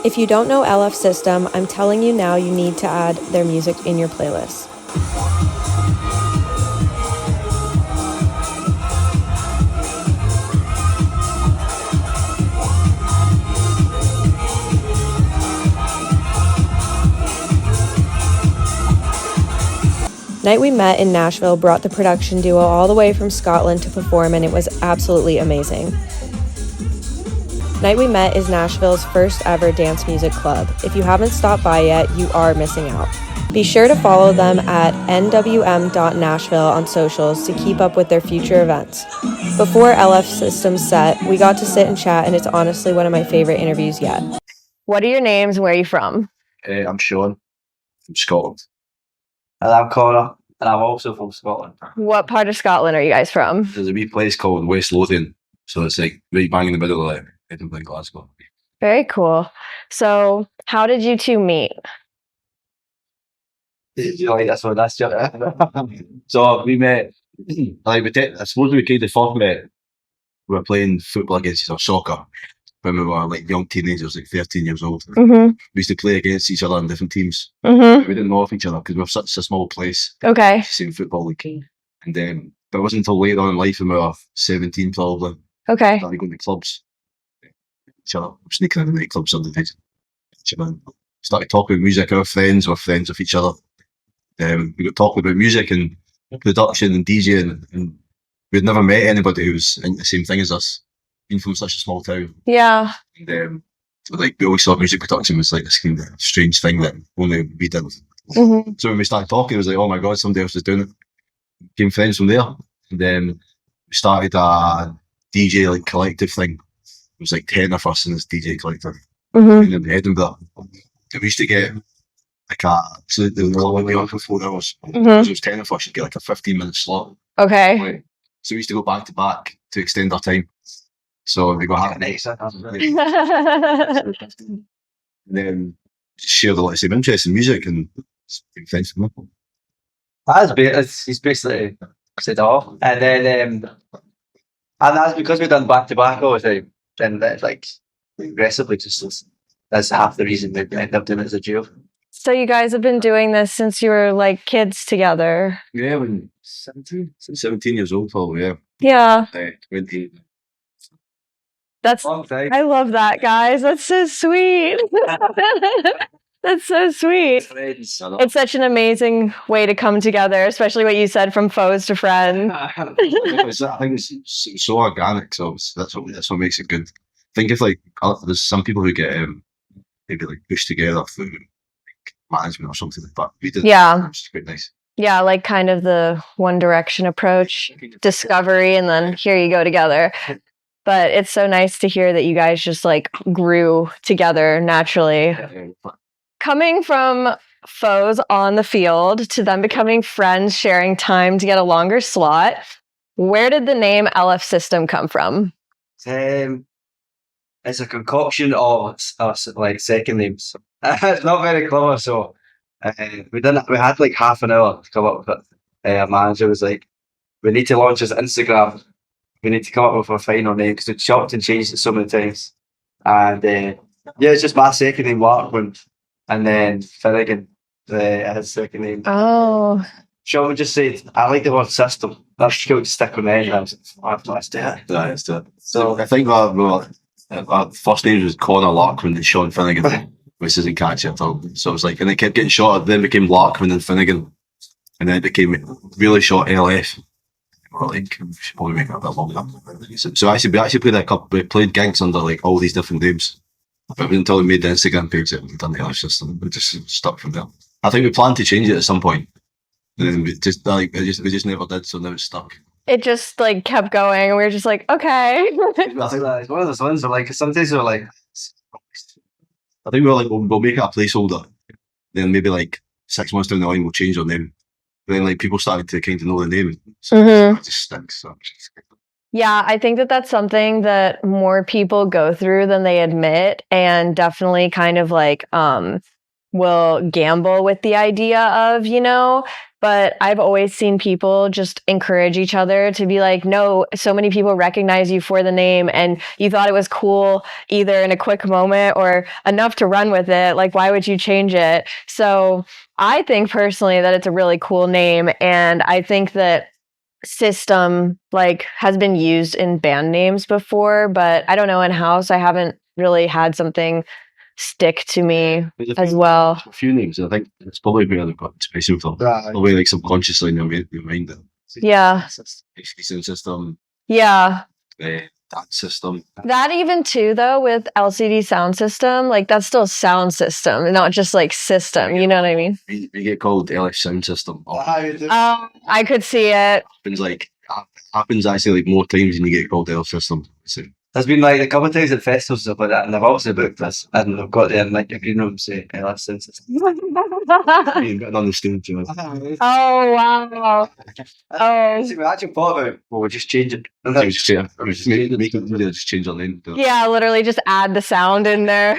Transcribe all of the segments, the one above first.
If you don't know LF System, I'm telling you now, you need to add their music in your playlist. Night We Met in Nashville brought the production duo all the way from Scotland to perform, and it was absolutely amazing. Night We Met is Nashville's first ever dance music club. If you haven't stopped by yet, you are missing out. Be sure to follow them at nwm.nashville on socials to keep up with their future events. Before LF System's set, we got to sit and chat, and it's honestly one of my favorite interviews yet. What are your names and where are you from? I'm Sean from Scotland. And I'm Connor, and I'm also from Scotland. What part of Scotland are you guys from? There's a wee place called West Lothian, so it's like right bang in the middle of Edinburgh and Glasgow. Very cool. So, how did you two meet? Did you like this one? That's just So we met, I suppose we kind of first met, we were playing football against each other, soccer, when we were like young teenagers, like 13 years old. Mm-hmm. We used to play against each other in different teams. Mm-hmm. We didn't know of each other because we were such a small place. Okay. Same football league. And but it wasn't until later on in life when we were 17 probably, Okay. started going to clubs. Each other, sneaking in the nightclubs on the night. Started talking about music. Our friends were friends with each other. We got talking about music and production and DJing, and we'd never met anybody who was in the same thing as us, being from such a small town. Yeah. And like we always thought music production was like this kind of strange thing that only we did. Mm-hmm. So when we started talking, it was like, oh my god, somebody else is doing it. Became friends from there, and then we started a DJ like collective thing. It was like 10 of us in this DJ collective in Edinburgh. And we used to get so they were only on for 4 hours. So it was 10 of us, you'd get like a 15-minute slot. Okay. Right. So we used to go back to back to extend our time. So we go half an hour. And then share the same interest in music and been friends from them. he's basically said off. And then and that's because we've done back to back all the time. And like aggressively that's half the reason we ended up doing it as a duo. So you guys have been doing this since you were like kids together? Yeah, when 17 years old probably, yeah. Yeah. 20. That's, Long time. I love that, guys. That's so sweet. That's so sweet. Friends. It's such an amazing way to come together, especially what you said, from foes to friends. I think it's so organic, so that's what makes it good. Think if like there's some people who get maybe like pushed together through like management or something like that. We did, Yeah. which is quite nice. Yeah, like kind of the One Direction approach, discovery, and then here you go together. But it's so nice to hear that you guys just like grew together naturally. Coming from foes on the field to them becoming friends, sharing time to get a longer slot, where did the name LF System come from? It's a concoction of like second names. It's not very clever, so we had like half an hour to come up with it. Our manager was like, we need to launch this Instagram. We need to come up with a final name because we chopped and changed it so many times. And it's just my second name, Larkman, and then Finnegan, his second name. Oh. Sean just said, I like the word system. That's cool to stick on the end. I was like, let's do it. Let's do it. So I think our first name was Connor Larkman and Sean Finnegan, which isn't catchy at all. So it was like, and it kept getting shorter, then it became Larkman and Finnegan, and then it became really short LF. We're like, we should probably make it a bit longer. So we actually played gigs under like all these different names. But until we made the Instagram page that we've done the LF System, we just stuck from there. I think we planned to change it at some point. And then we just never did, so now it's stuck. It just like kept going, and we were just like, okay. I think that it's one of those ones where like sometimes we're like, I think we're like, we'll make it a placeholder. Then maybe like 6 months down the line, we'll change our name. But then like people started to kind of know the name, so it just sticks. So. Yeah, I think that that's something that more people go through than they admit, and definitely kind of like will gamble with the idea of, but I've always seen people just encourage each other to be like, no, so many people recognize you for the name and you thought it was cool either in a quick moment or enough to run with it. Like, why would you change it? So I think personally that it's a really cool name. And I think that System like has been used in band names before, but I don't know, in house I haven't really had something stick to me as well. A few names. I think it's probably where they've got inspiration from. Probably like subconsciously in your mind. Yeah. Execution system. Yeah. That system. That even too though with LCD sound system, like that's still sound system, not just like system. You know what I mean? We get called LF sound system. I could see it. Happens actually like more times than you get called LF system. So, There's been like a couple of times at festivals and stuff like that, and I've obviously booked this, and I've got there in like a green room say, "Hey, listen." you've got another stage. Oh wow! Oh See, we actually thought about, well, we'll just change it. Just change our name. yeah, literally just add the sound in there.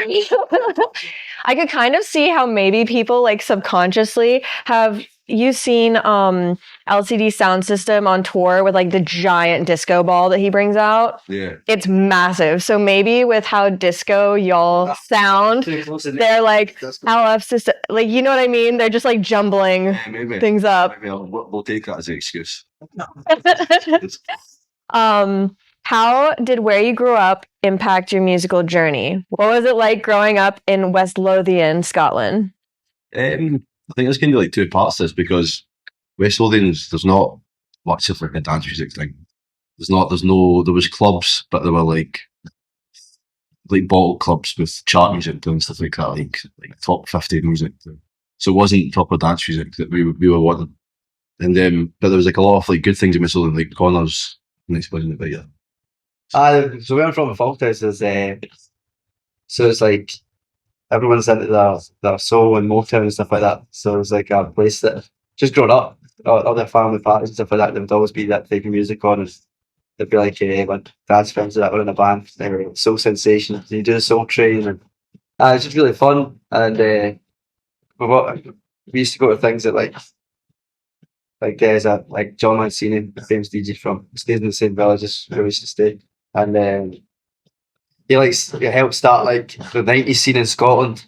I could kind of see how maybe people like subconsciously have you seen LCD sound system on tour with like the giant disco ball that he brings out? Yeah. It's massive. So maybe with how disco y'all sound, they're like LF system, like, you know what I mean? They're just like jumbling things up. Maybe we'll take that as an excuse. How did where you grew up impact your musical journey? What was it like growing up in West Lothian, Scotland? I think there's kind of like two parts to this because West Lothians, there's not much of like a dance music thing. There was clubs, but they were like bottle clubs with chart music and stuff like that, like top 50 music. So it wasn't proper dance music that we were wanting. And but there was like a lot of like good things in West Lothian, like Connors, and explaining it, but yeah. So where I'm from in Falkhouse is, so it's like everyone's into their soul and Motown and stuff like that. So it's like a place that just growing up, all their family parties and stuff like that, there would always be that type of music on. And they'd be like, my dad's friends that were in a band, they were Soul Sensation. You do the Soul Train, and it's just really fun. And we used to go to things that there's like John Mancini, the famous DJ from stays in the same village as where we used to stay, and he helped start like the 90s scene in Scotland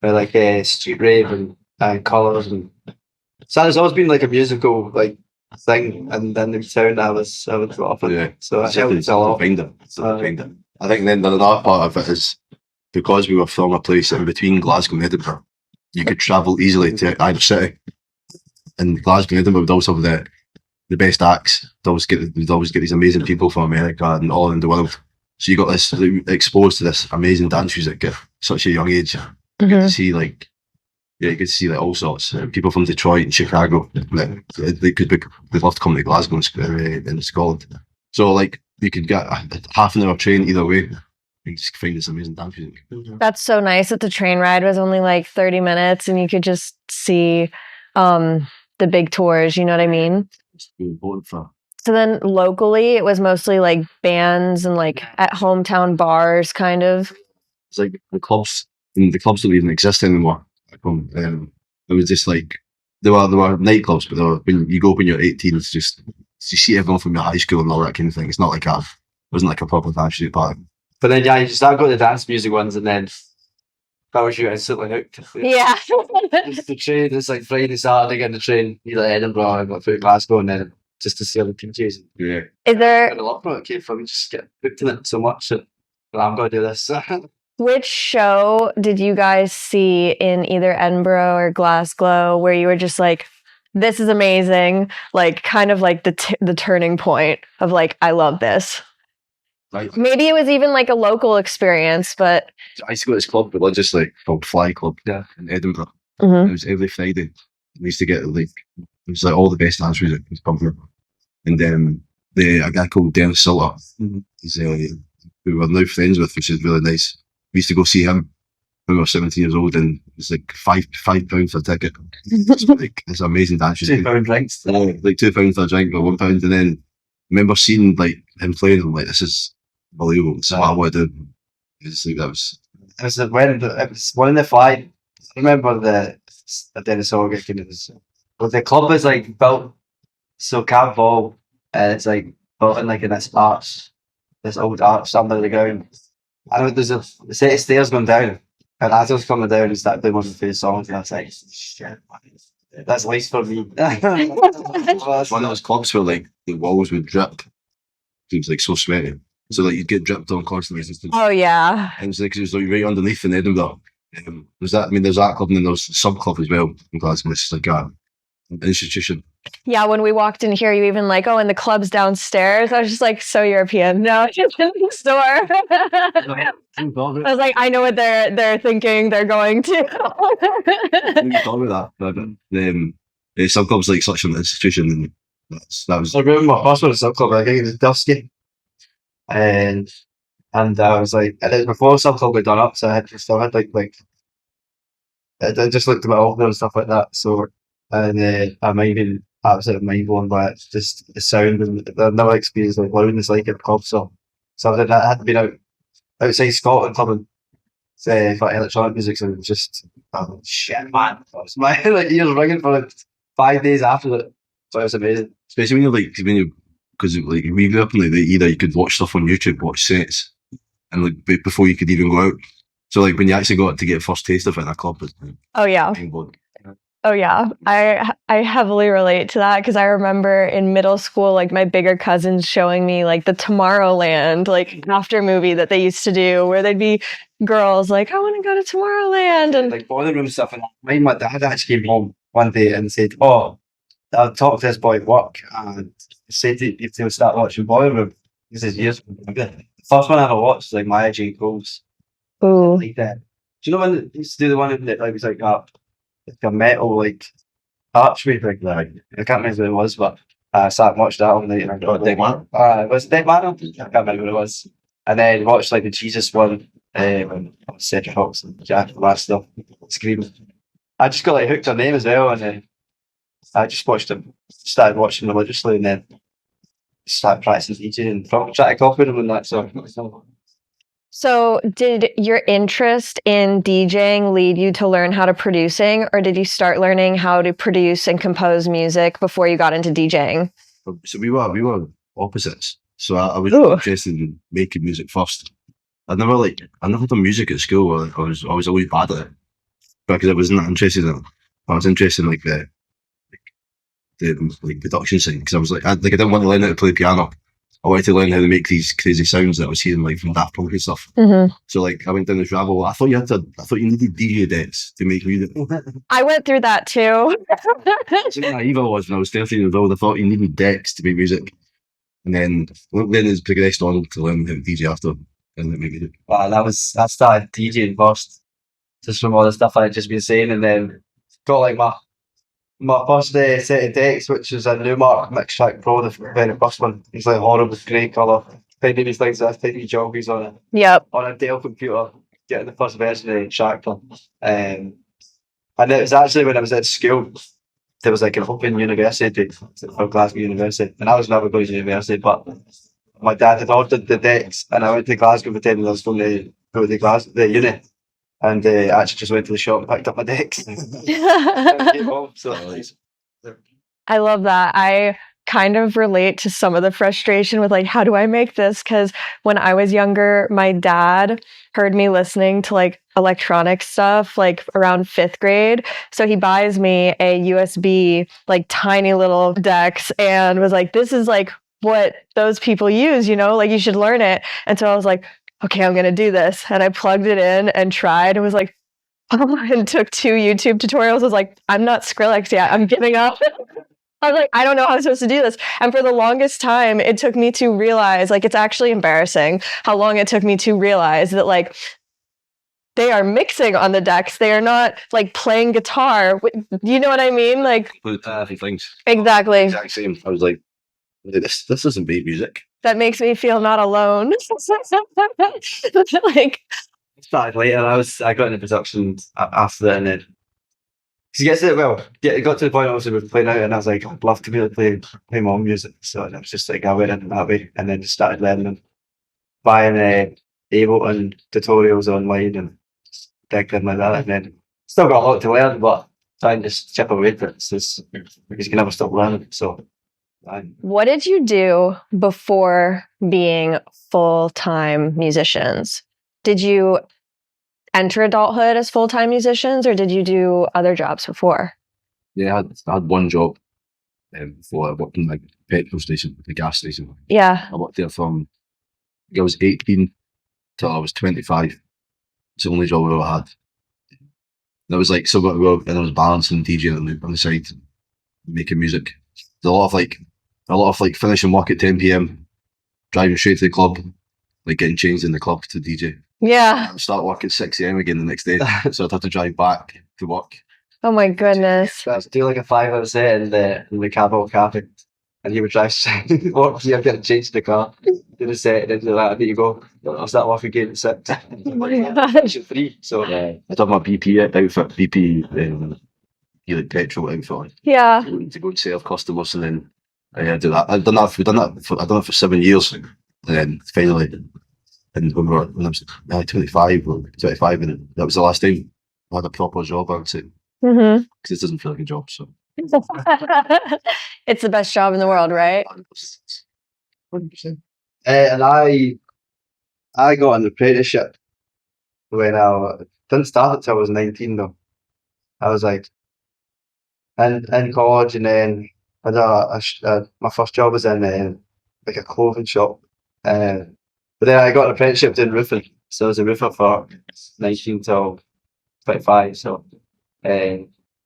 with like street rave and colours, and so there's always been like a musical like thing, and then the town I was brought up in. Yeah. So it helped a lot. I think then another part of it is because we were from a place in between Glasgow and Edinburgh, you could travel easily to either city. And Glasgow and Edinburgh would also have the best acts. We'd always get these amazing people from America and all in the world. So you got this exposed to this amazing dance music at such a young age. You get to see you get to see like all sorts. People from Detroit and Chicago. They'd love to come to Glasgow and Scotland. So like you could get a half an hour train either way. You just find this amazing dance music. That's so nice that the train ride was only like 30 minutes and you could just see the big tours, you know what I mean? So then locally, it was mostly like bands and like at hometown bars, kind of. It's like the clubs don't even exist anymore. It was just like there were nightclubs, but when you go up when you're 18, it's just you see everyone from your high school and all that kind of thing. It's not like it wasn't like a proper dance music party. But then you start going to the dance music ones, and then that was you instantly hooked. Yeah. It's the train. It's like Friday, Saturday, getting the train. You like Edinburgh, and got through Glasgow, and then just to see other DJs. Yeah. Is there? And a lot from it came from just get hooked in it so much that I'm going to do this. Which show did you guys see in either Edinburgh or Glasgow where you were just like, this is amazing, like kind of like the turning point of like, I love this? Like, maybe it was even like a local experience, but I used to go to this club religiously called Fly Club in Edinburgh. Mm-hmm. It was every Friday. We used to get it was like all the best dance music was come here. And then a guy called Dennis Silver, he's who we're now friends with, which is really nice. We used to go see him when we were 17 years old, and it was like £5 for a ticket. It's amazing dance music. £2 drinks. Like £2 for a drink or £1, and then I remember seeing like him playing. I'm like, this is unbelievable. This is what I want to do. It's like that was. It was one in the flight. I remember the Dennis Silver gig, and it was Well, the club is like built, so Camp Ball, and it's like built in like in this old arch under the ground. I know there's a set of stairs going down, and as I was coming down and started playing one of the first songs, and I was like, shit, man, that's life for me. It's one of those clubs where like the walls would drip. It was like so sweaty. So like you'd get dripped on constantly. Oh yeah. And it was like right underneath in Edinburgh. There's that. I mean, there's that club and then there's a sub club as well in Glasgow. It's like an institution. Yeah, when we walked in here, you even like, oh, and the club's downstairs. I was just like, so European. No, just in the store. I was like, I know what they're thinking. They're going to. We talk about that. The sub club's like such an institution, and that was. I remember my first one at sub club. I think it was Dusky, and I was like, and it was before sub club had done up, so I had like I just looked at my opener and stuff like that. So, and I might been absolutely mind blown by it. Just the sound, and I've never experienced like loudness like at the club. So I had been outside Scotland clubbing for electronic music, so it was just shit, man. It was my like ears ringing for like 5 days after that. So it was amazing. Especially when you because like we grew up in like either you could watch stuff on YouTube, watch sets, and like before you could even go out. So like when you actually got to get a first taste of it in a club, it's oh yeah. Oh yeah, I heavily relate to that because I remember in middle school, like my bigger cousins showing me like the Tomorrowland like after movie that they used to do, where they'd be girls like, I want to go to Tomorrowland, and like boiler room stuff. And my dad actually came home one day and said, "Oh, I'll talk to this boy at work," and said if they'll start watching Boiler Room. This is years ago. The first one I ever watched was like Maya Jane Coles. ooh, Like that. Do you know when they used to do the one that like was like a metal like archway thing? Like I can't remember what it was, but I sat and watched that all night and I got Dead Man? was it Dead Man? I can't remember what it was. And then watched like the Jesus one, when Cedric Hawks and Jack the last stuff screaming. I just got like hooked on them as well, and then I just started watching religiously, and then started practicing DJing and trying to copy them and that. So, did your interest in DJing lead you to learn how to producing, or did you start learning how to produce and compose music before you got into DJing? So we were opposites. So I was Ooh. interested in making music first. I never done music at school. I was always bad at it because I wasn't that interested in it. I was interested in like the production side because I was I didn't want to learn how to play piano. I wanted to learn how to make these crazy sounds that I was hearing like from Daft Punk and stuff. Mm-hmm. So like I went down this rabbit hole. I thought you needed DJ decks to make music. I went through that too. So naive I was when I was 13 years old. I thought you needed decks to make music. And then it's progressed on to learn how to DJ after and make music. Wow, I started DJing first, just from all the stuff I'd just been saying, and then got like my first set of decks, which is a Newmark Mix Track Pro, the very first one. It's like horrible grey colour. Finding these things that tiny joggies on a Dell computer, getting the first version of Shackler. And it was actually when I was at school, there was like an open university for Glasgow University, and I was never going to university, but my dad had ordered the decks, and I went to Glasgow pretending I was going to go to the uni. And I actually just went to the shop and picked up my decks. And came home, so. I love that. I kind of relate to some of the frustration with like, how do I make this? Because when I was younger, my dad heard me listening to like electronic stuff like around 5th grade. So he buys me a USB, like tiny little decks, and was like, this is like what those people use, like you should learn it. And so I was like, okay, I'm going to do this. And I plugged it in and tried and was like, and took 2 YouTube tutorials. I was like, I'm not Skrillex yet. I'm giving up. I was like, I don't know how I'm supposed to do this. And for the longest time, it took me to realize, like, it's actually embarrassing how long it took me to realize that, like, they are mixing on the decks. They are not, like, playing guitar. You know what I mean? Like, things. Exactly. Exact same. I was like, this isn't beat music. That makes me feel not alone. Like, Started later. I got into production after that, and then it got to the point obviously we were playing out, and I was like, I'd love to be able to play my own music. So I was just like, I went in that way, and then just started learning and buying Ableton tutorials online and digged in like that, and then still got a lot to learn, but try and just chip away at it. It's just, because you can never stop learning. So, What did you do before being full-time musicians? Did you enter adulthood as full-time musicians, or did you do other jobs before? Yeah, I had one job before. I worked in like a petrol station, the gas station. Yeah. I worked there from I was 18 till I was 25. It's the only job I ever had. And I was like, so and I was balancing DJing on the side, making music. There's a lot of like finishing work at 10 p.m, driving straight to the club, like getting changed in the club to DJ. Yeah. Start work at 6 a.m. again the next day, so I'd have to drive back to work. Oh my goodness. I do like a 5-hour set in the Cabo Cafe, and he would drive walk here, get changed the car, do the set, and then like, I need to go. I'll start off again at 6. Oh my gosh. 3. So I done my BP outfit, like petrol outfit. Yeah. To go and serve customers, and then I do that. I've done it for 7 years, and then finally, and when I was 25, and that was the last time I had a proper job, I would say, Mm-hmm. because it doesn't feel like a job. So It's the best job in the world, right? 100%. and I got an apprenticeship when I didn't start until I was 19 though. I was like in college, and then I had my first job was in like a clothing shop. But then I got an apprenticeship doing roofing, so I was a roofer for 19 till 25. So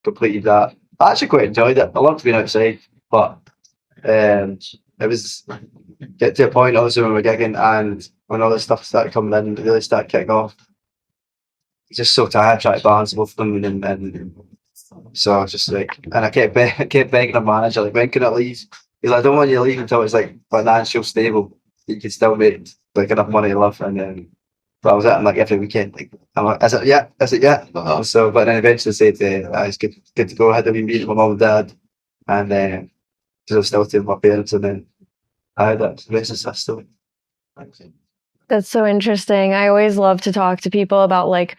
completed that. I actually quite enjoyed it. I loved being outside, but it was get to a point also when we're gigging and when all this stuff started coming in, it really started kicking off. Just so tired trying to balance both of them, and so I was just like, and I kept begging the manager, like, when can I leave? He's like, I don't want you to leave until it's like financial stable, you can still make like enough money to live. And then, but I was at him like every weekend, like, I'm like, is it yeah? So, but then eventually said, it's good to go. I had a wee meeting with my mum and dad, and because I was still with my parents, and then I had that rest of the story. That's so interesting. I always love to talk to people about like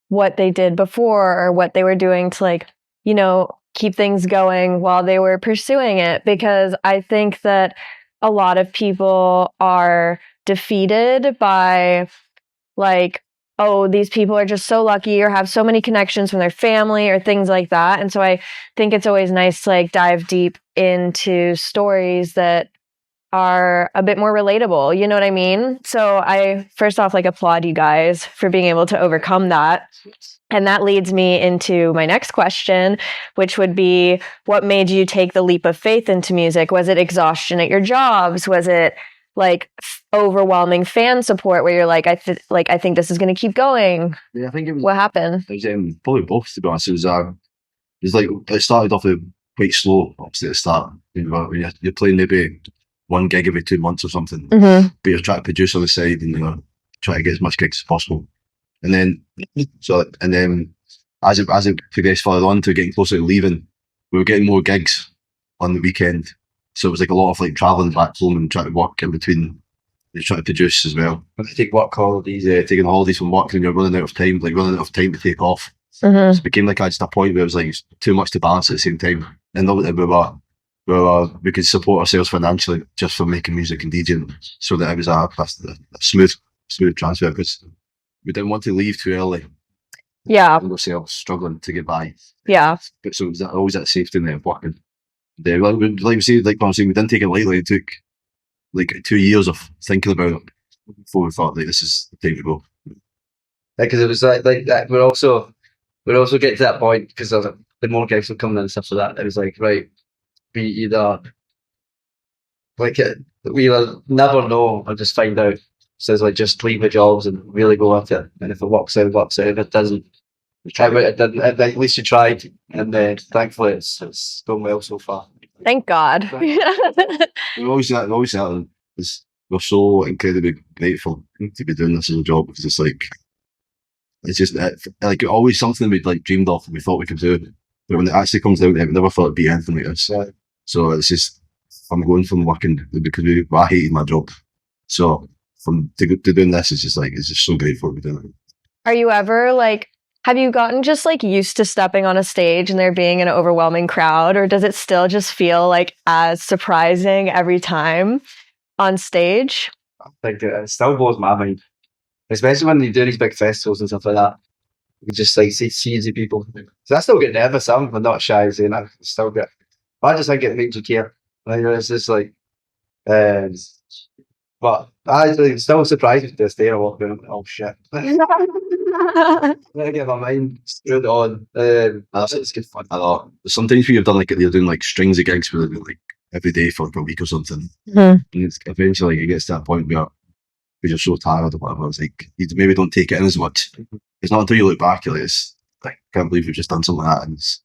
what they did before or what they were doing to like, you know, keep things going while they were pursuing it, because I think that a lot of people are defeated by like, oh, these people are just so lucky or have so many connections from their family or things like that. And so I think it's always nice to like dive deep into stories that are a bit more relatable. You know what I mean? So I first off like applaud you guys for being able to overcome that. And that leads me into my next question, which would be, what made you take the leap of faith into music? Was it exhaustion at your jobs? Was it like overwhelming fan support where you're like, I think this is going to keep going? Yeah, I think it was. What happened? It was probably both, to be honest. It was like it started off quite slow, obviously at the start. You know, when you're playing maybe one gig every 2 months or something, Mm-hmm. but you're trying to produce on the side and try to get as much gigs as possible. And then as it progressed further on to getting closer to leaving, we were getting more gigs on the weekend. So it was like a lot of like travelling back home and trying to work in between, and trying to produce as well. When I take work holidays, Taking holidays from work, and you're running out of time to take off. Mm-hmm. So it became like just a point where it was like too much to balance at the same time. And we could support ourselves financially just for making music and DJing, so that it was a smooth transfer, because we didn't want to leave too early. Yeah. And ourselves struggling to get by. Yeah. But so it was always that safety net of working. Like we say, like I'm saying, we didn't take it lightly. It took like 2 years of thinking about it before we thought, like, this is the time to go. because it was like that. We'd also get to that point because the more gigs were coming in and stuff like that. It was like, right, we either we either never know or just find out. So it's like, just leave the jobs and really go at it. And if it works out, it works out. If it doesn't, at least you tried. And thankfully, it's going well so far. Thank God. We always we're so incredibly grateful to be doing this as a job, because it's just like always something we'd like dreamed of and we thought we could do, but when it actually comes out, we never thought it'd be anything like this. Right. So it's just, I'm going from working because I hated my job, so to doing this is just like, it's just so grateful to be doing it. Are you ever like, Have you gotten just like used to stepping on a stage and there being an overwhelming crowd, or does it still just feel like as surprising every time on stage? Like it still blows my mind, especially when you do these big festivals and stuff like that. You just like see the people. So I still get nervous. I'm not shy saying I still get. I just think it makes you care. Like it's just like, uh, but I like, still surprised me to this day. I walk in, oh shit. I get my mind screwed on. It's good fun. I know. Sometimes you've done like you're doing like strings of gigs for like every day for like a week or something, and it's eventually like, it gets to that point where because you're so tired or whatever. It's like you maybe don't take it in as much. It's not until you look back, you're like, I can't believe you've just done something like that. And it's,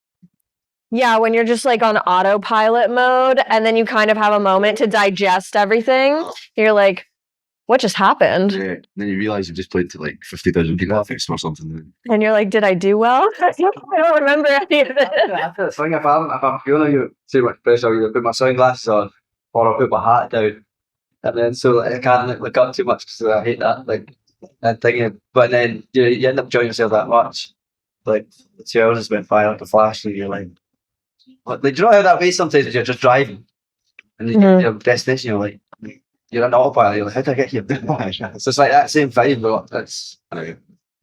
Yeah, when you're just like on autopilot mode and then you kind of have a moment to digest everything, you're like, what just happened? yeah. Then you realise you've just played to like 50,000 people at a festival or something. And you're like, did I do well? I don't remember any of it. That's the thing. If I'm feeling you too much pressure, I'll either put my sunglasses on or I'll put my hat down, and then so like, I can't look up too much because I hate that. Like and thinking, but then you end up enjoying yourself that much. Like the 2 hours has went by like a flash, and you're like, what? Like, do you know how that way sometimes when you're just driving and you get to your destination, you're an autopilot. You're like, how did I get here? It's just like that same vibe, but that's.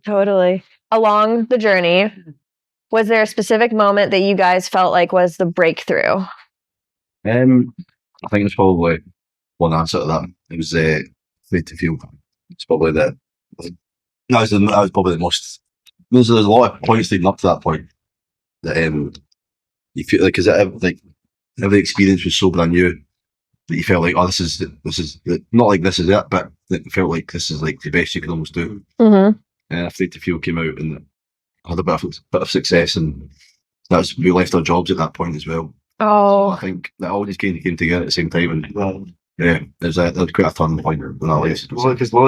Totally. Along the journey, was there a specific moment that you guys felt like was the breakthrough? I think it's probably one answer to that. It was Afraid to Feel. It's probably that was probably the most. There's a lot of points leading up to that point that you feel like because like every experience was so brand new that you felt like this is not like this is it, but it felt like this is like the best you can almost do. Mm-hmm. And Afraid to Feel came out and had a bit of success, and we left our jobs at that point as well. Oh, I think that all just came together at the same time, and yeah, there was quite a turning point when I left. Well, because there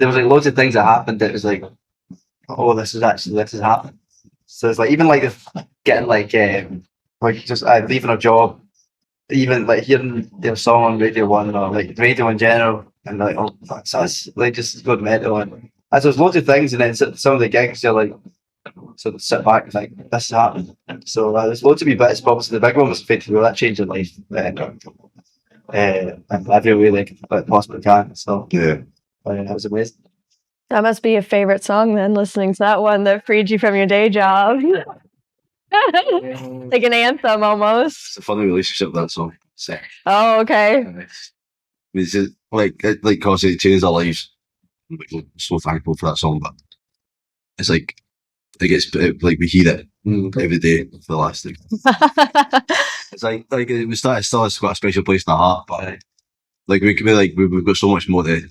was like loads of things that happened that was like, oh, this is happening. So it's like even like getting like just leaving a job, even like hearing their song on Radio One or like radio in general, and like oh, that's like just good mental. And as there's loads of things, and then some of the gigs you're like sort of sit back and think this is happening. So there's loads of wee bits. But obviously the big one was Afraid to Feel. That changed your life. And I feel really like possibly can. So Yeah, that was amazing. that must be a favorite song then, listening to that one that freed you from your day job. Like an anthem almost. it's a funny relationship with that song. So, Oh, okay. it's just, like cause it changed our lives. We're so thankful for that song, but it's like it gets like we hear it every day for the last thing. It's like it still has got a special place in our heart, but like we've got so much more to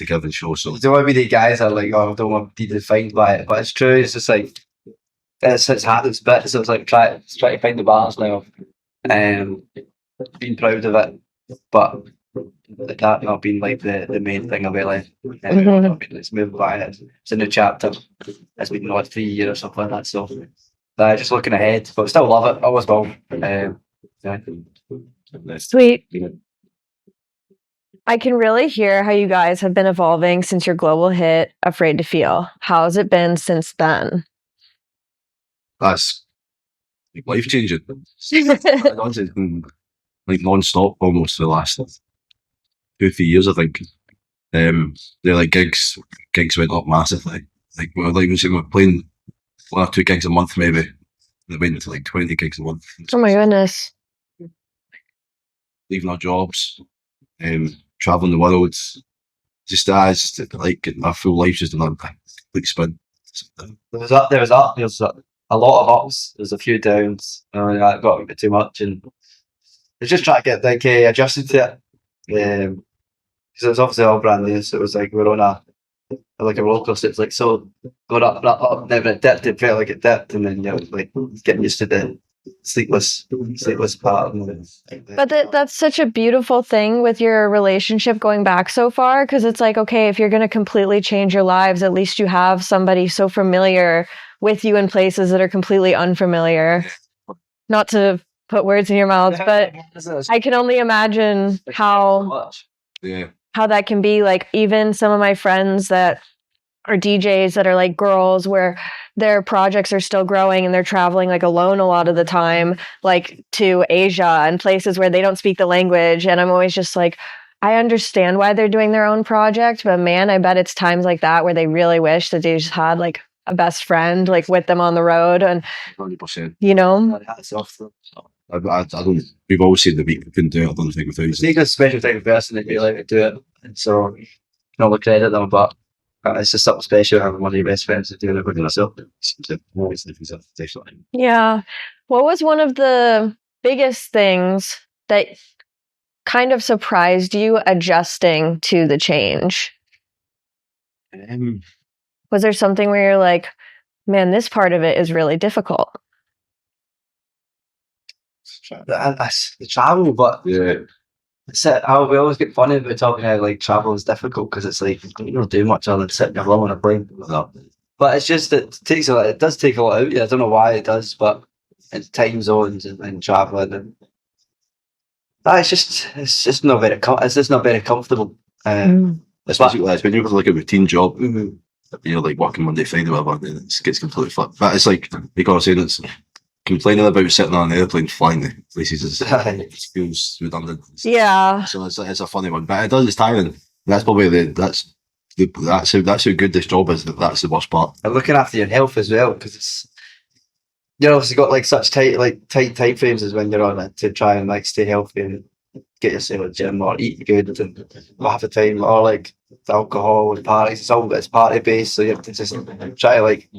give and show. So You don't want to be the guys that are like, oh, I don't want to be defined by it, but it's true. It's just like it's hard. It's bit. So it's like try to find the balance now. Being proud of it, but that not being like the main thing of my life. It's moving by. It's a new chapter. It's been like 3 years or something like that. So just looking ahead, but still love it. Always will. Sweet. I can really hear how you guys have been evolving since your global hit, Afraid to Feel. How has it been since then? that's like life changing. Like non-stop almost for the last 2-3 years, I think. They're like gigs went up massively. Like we're playing 1 or 2 gigs a month maybe. They went to like 20 gigs a month. Oh my goodness. Leaving our jobs, traveling the world. Just like our full life's just another complete spin. There was up. There was a lot of ups. There's a few downs. I got a bit too much, and it's just trying to get like adjusted to it. Because it was obviously all brand new, so it was like we're on a roller coaster. It's like so going up, never it dipped. It felt like it dipped, and then like getting used to the sleepless part. But that's such a beautiful thing with your relationship going back so far, because it's like, okay, if you're going to completely change your lives, at least you have somebody so familiar with you in places that are completely unfamiliar. Not to put words in your mouth, but I can only imagine how that can be. Like even some of my friends that or DJs that are like girls where their projects are still growing and they're traveling like alone a lot of the time, like to Asia and places where they don't speak the language. And I'm always just like, I understand why they're doing their own project, but man, I bet it's times like that where they really wish that they just had like a best friend like with them on the road and 100%. you know. Hats off to them. I don't. We've always said that we couldn't do it. I don't think without It's you. like a special type of person that be like to do it, and so you can all credit them, but it's just something special having one of your best friends to do it with yourself. Definitely. Yeah. What was one of the biggest things that kind of surprised you adjusting to the change? Was there something where you're like, man, this part of it is really difficult? That's the travel, but Yeah. we always get funny about talking how like travel is difficult because it's like you don't do much other than sit in your room on a plane. But it's just it takes a lot. It does take a lot out of you. I don't know why it does, but it's time zones and traveling and it's just not very comfortable. Especially like, when you have like a routine job, Mhm. you're like working Monday, Friday, whatever, and it gets completely flipped. But it's like I was saying, it's complaining about sitting on an airplane flying the places it feels redundant. Yeah. So it's a funny one, but it does. It's tiring. That's probably that's how good this job is. That's the worst part. And looking after your health as well because it's you've got like such tight time frames as when you're on it to try and like stay healthy and get yourself a gym or eat good and half the time or like the alcohol and parties. It's party based, so you have to just try to like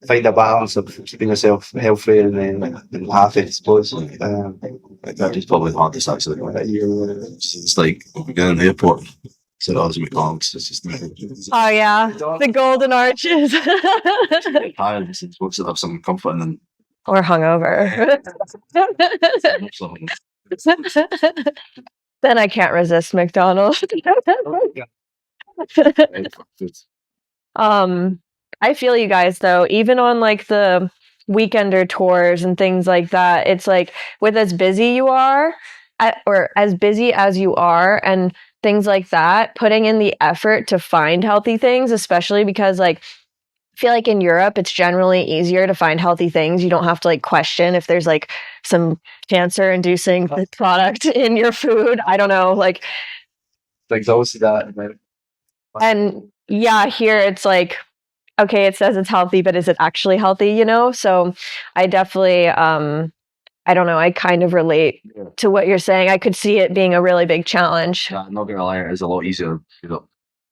find a balance of keeping yourself healthy and happy, I suppose. That is probably the hardest actually. It's like we get in the airport. So that was McDonald's. It's just Oh yeah, the golden arches. tired. It's supposed to have some comfort and Or hungover. something. Then I can't resist McDonald's. I feel you guys though, even on like the weekender tours and things like that, it's like with as busy you are, or as busy as you are and things like that, putting in the effort to find healthy things, especially because like I feel like in Europe it's generally easier to find healthy things. You don't have to like question if there's like some cancer inducing product in your food. I don't know, like Things always see that. and yeah, here it's like okay, it says it's healthy, but is it actually healthy, you know? So I definitely I don't know, I kind of relate to what you're saying. I could see it being a really big challenge. Yeah, not gonna lie, it's a lot easier.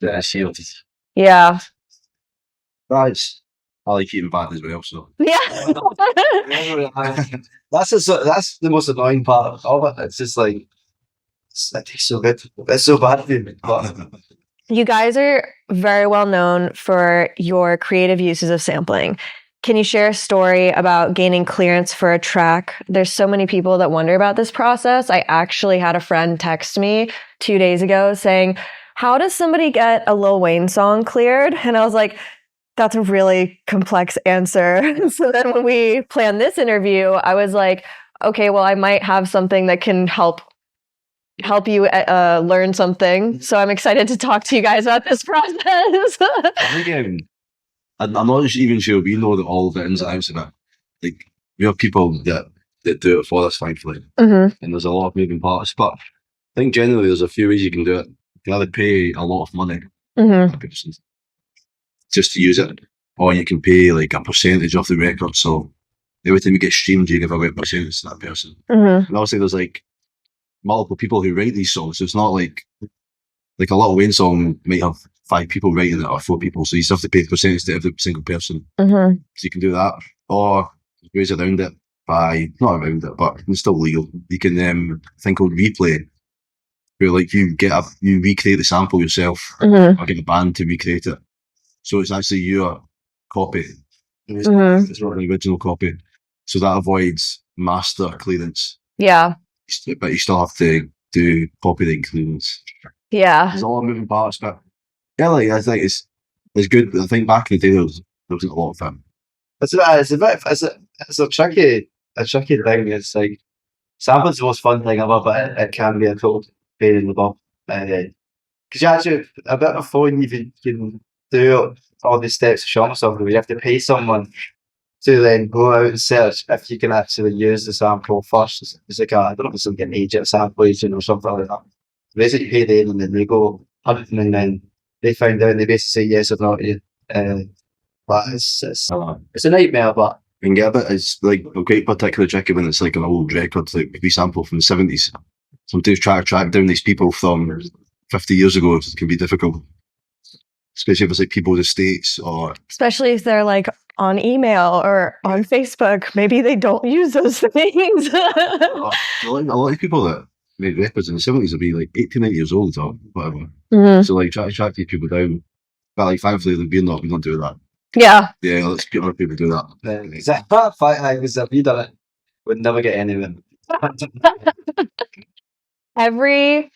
This year. Yeah. Guys, I like eating bad as well. So Yeah. That's the most annoying part of it. It's just like it tastes so good. It's so bad for me. But You guys are very well known for your creative uses of sampling. Can you share a story about gaining clearance for a track? There's so many people that wonder about this process. I actually had a friend text me 2 days ago saying, how does somebody get a Lil Wayne song cleared? And I was like, that's a really complex answer. So then when we planned this interview, I was like, okay, well, I might have something that can help you learn something. So I'm excited to talk to you guys about this process. I think I'm not even sure we know all the ins and outs of it. Like we have people that do it for us, thankfully, and there's a lot of moving parts. But I think generally there's a few ways you can do it. You can either pay a lot of money to a person just to use it, or you can pay like a percentage of the record. So every time you get streamed, you give away a percentage to that person. And obviously, there's like multiple people who write these songs. So it's not like a Lil Wayne song might have 5 people writing it or 4 people. So you still have to pay the percentage to every single person. So you can do that, or ways around it by not around it, but it's still legal. You can think called replay, where like you recreate the sample yourself, or get a band to recreate it. So it's actually your copy. It's not an original copy. So that avoids master clearance. Yeah. But you still have to do copyright clearance. Yeah. There's a lot of moving parts, but yeah, like I think it's good. I think back in the day there wasn't a lot of them. it's a tricky thing. It's like sampling's the most fun thing ever, but it can be a total pain in the butt. Because you actually a bit before you even can do all these steps to show myself, we have to pay someone to then go out and search if you can actually use the sample first. It's like I don't know if it's like an agent sample agent or something like that. Basically, you pay them and then they go hunting and then they find out and they basically say yes or no to you. But it's a nightmare, but You can get a bit, it's like a great particular tricky when it's like an old record, like we sample from the 70s. Sometimes trying to track down these people from 50 years ago can be difficult. Especially if it's like people in the States or Especially if they're like on email or on Facebook. Maybe they don't use those things. a lot of people that made records in the 70s will be like 80, 90 years old or whatever. Mhm. So like try to track these people down. But like thankfully we don't do that. Yeah. Yeah, let's get other people do that. exactly. Because if you done it, would never get anywhere. Every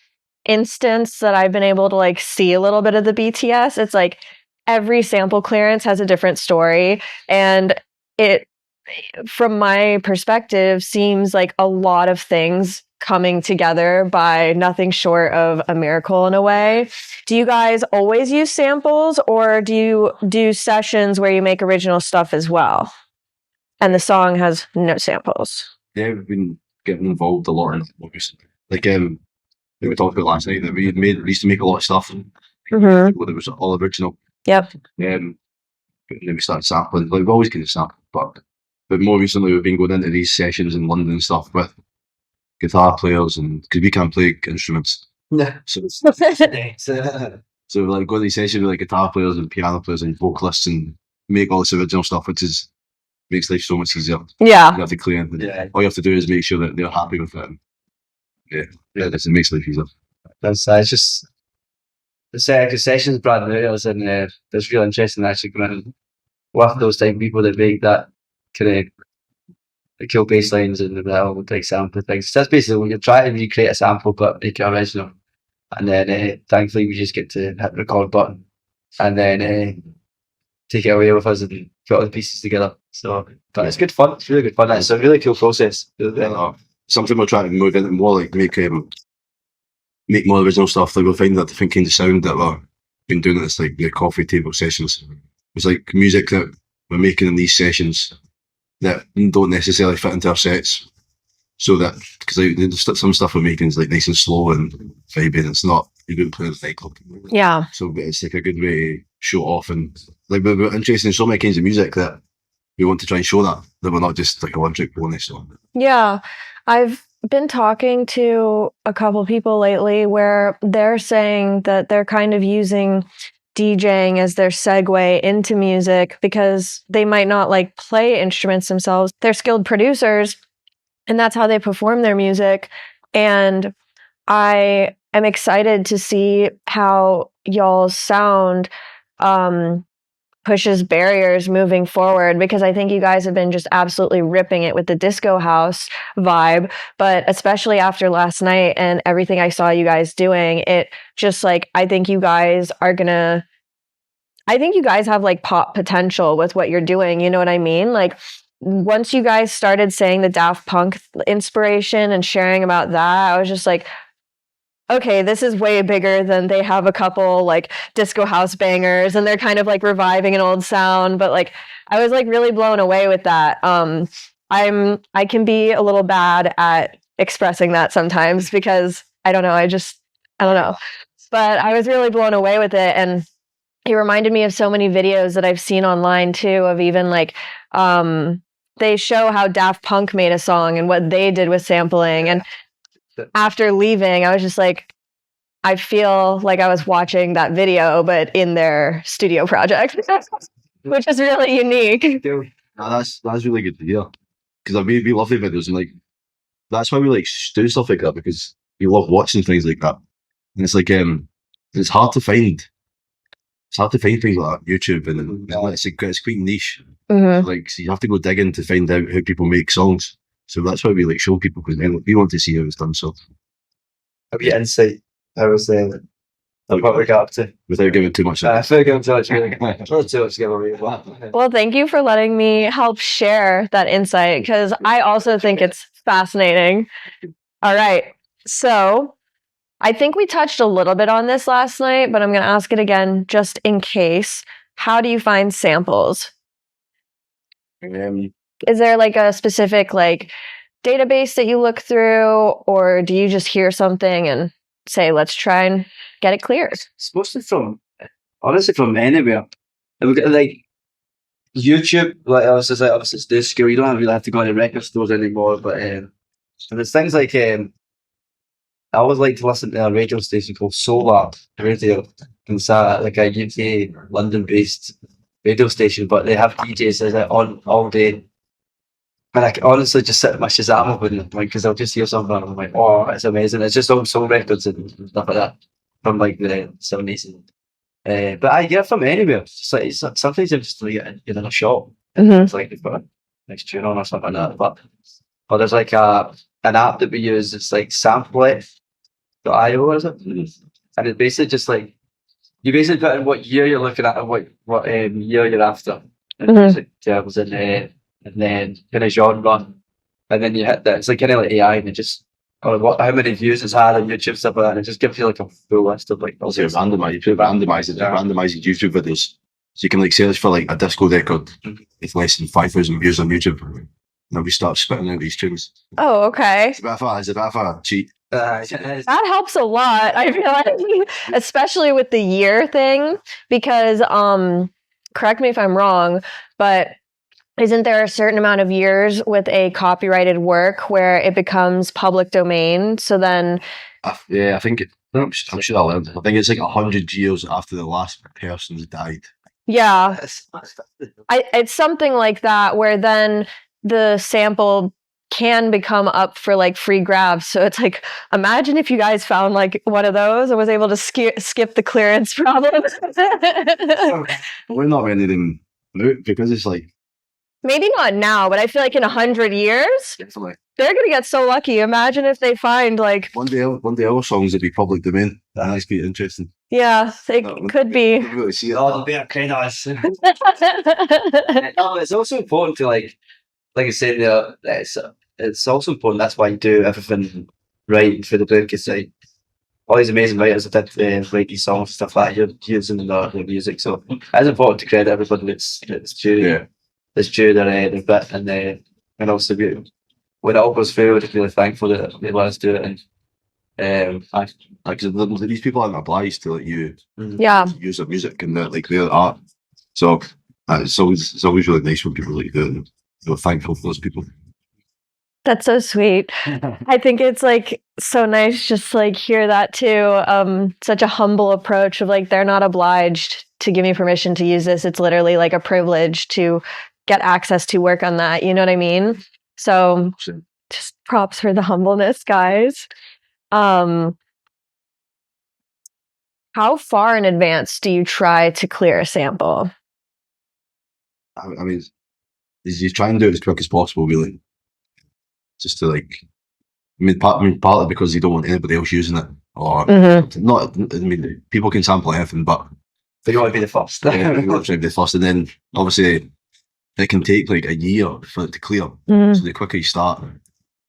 instance that I've been able to like see a little bit of the BTS, it's like every sample clearance has a different story. And it, from my perspective, seems like a lot of things coming together by nothing short of a miracle in a way. Do you guys always use samples, or do you do sessions where you make original stuff as well? And the song has no samples. Yeah, we've been getting involved a lot in that, obviously. Like we talked about last night that we used to make a lot of stuff Mm-hmm. that was all original. Yep. But then we started sampling. Like we've always kind of sampled, but more recently we've been going into these sessions in London and stuff with guitar players, and because we can't play instruments, Yeah. so So, so we like go to these sessions with like guitar players and piano players and vocalists and make all this original stuff, which makes life so much easier. Yeah. You have to clear it. yeah. All you have to do is make sure that they're happy with it. It makes life easier. It's just the sessions brand new is and it's really interesting actually going in with those type of people that make that kind of kill bass lines and the little like sample things. That's basically when you're trying to recreate a sample but make it original. And then thankfully we just get to hit the record button and then take it away with us and put all the pieces together. So but it's good fun, it's really good fun. It's a really cool process. Something we're trying to move into more, like make more original stuff. Like we'll find that different kind of sound that we've been doing at this like the coffee table sessions. It's like music that we're making in these sessions that don't necessarily fit into our sets. So that because like, some stuff we're making is like nice and slow and vibing. It's not you wouldn't play in a nightclub. Yeah. So it's like a good way to show off, and like we're interested in so many kinds of music that we want to try and show that we're not just like a one-trick pony. So Yeah. I've been talking to a couple people lately where they're saying that they're kind of using DJing as their segue into music because they might not like play instruments themselves. They're skilled producers and that's how they perform their music. And I am excited to see how y'all's sound pushes barriers moving forward, because I think you guys have been just absolutely ripping it with the disco house vibe. But especially after last night and everything I saw you guys doing, it just like, I think you guys have like pop potential with what you're doing. You know what I mean? Like once you guys started saying the Daft Punk inspiration and sharing about that, I was just like, okay, this is way bigger than they have a couple like disco house bangers and they're kind of like reviving an old sound. But like, I was like really blown away with that. I can be a little bad at expressing that sometimes because I don't know. I don't know, but I was really blown away with it. And it reminded me of so many videos that I've seen online too, of even like, they show how Daft Punk made a song and what they did with sampling. And after leaving, I was just like, I feel like I was watching that video, but in their studio project, which is really unique. no, that's really good to hear, because we love the videos, and like that's why we like do stuff like that, because we love watching things like that. And it's like it's hard to find. It's hard to find things like that on YouTube, and it's quite niche. Mm-hmm. Like so you have to go digging to find out how people make songs. So that's why we like show people, because we want to see how it's done. So have you insight? How was what we got up to? Without giving too much. I feel giving too much. Not too much to give away. Well, thank you for letting me help share that insight, because I also think it's fascinating. All right. So I think we touched a little bit on this last night, but I'm going to ask it again just in case. How do you find samples? Is there like a specific like database that you look through, or do you just hear something and say, let's try and get it cleared? It's mostly honestly from anywhere. And we get like YouTube, like obviously it's this skill. You don't really have to go to record stores anymore, but and there's things like I always like to listen to a radio station called Solar Radio, and it's like a UK London-based radio station, but they have DJs on all day. And I can honestly just sit with my Shazam open, because I'll just hear something and I'm like, oh, it's amazing. It's just all soul records and stuff like that from like the 70s. But I get it from anywhere. It's just like sometimes I'm just like in a shop. Mm-hmm. It's like they've got a next tune on or something like that. But there's like an app that we use. It's like sample.io, is it? And it's basically just like you basically put in what year you're looking at and what year you're after. And music terms and then kind of genre, and then you hit that. It's like kind of like AI, and it just how many views it's had on YouTube, stuff like that. And it just gives you like a full list of like Also randomized YouTube videos. So you can like search for like a disco record with less than 5,000 views on YouTube. And we start spitting out these tunes. Oh, okay. It's a bit of a cheat. That helps a lot, I feel like, especially with the year thing, because correct me if I'm wrong, but isn't there a certain amount of years with a copyrighted work where it becomes public domain? So then, I think I'm sure I learned. I think it's like 100 years after the last person's died. Yeah, it's something like that, where then the sample can become up for like free grabs. So it's like, imagine if you guys found like one of those and was able to skip the clearance problem. We're not many of them out because it's like, maybe not now, but I feel like in 100 years, definitely. They're gonna get so lucky. Imagine if they find like one day our songs would be public domain. That's quite interesting. Yeah, it could be. Really see it. Oh, it'll be okay, nice. No, it's also important to like I said, it's also important. That's why you do everything right for the book. It's like all these amazing writers that did write these songs and stuff like that. You're using the music, so it's important to credit everybody that's due. Yeah. That's due their bit, and also when it all goes through, we're just really thankful that they let us do it. And because these people aren't obliged to let you use their music and their art. So it's always really nice when people like do it. We're thankful for those people. That's so sweet. I think it's like so nice just like hear that too. Such a humble approach of like they're not obliged to give me permission to use this. It's literally like a privilege to get access to work on that. You know what I mean? So just props for the humbleness, guys. How far in advance do you try to clear a sample? I mean, you try and do it as quick as possible, really. Just to partly because you don't want anybody else using it, or not. I mean, people can sample anything, but they want to be the first. You want to be the first, and then obviously it can take like a year for it to clear. So the quicker you start,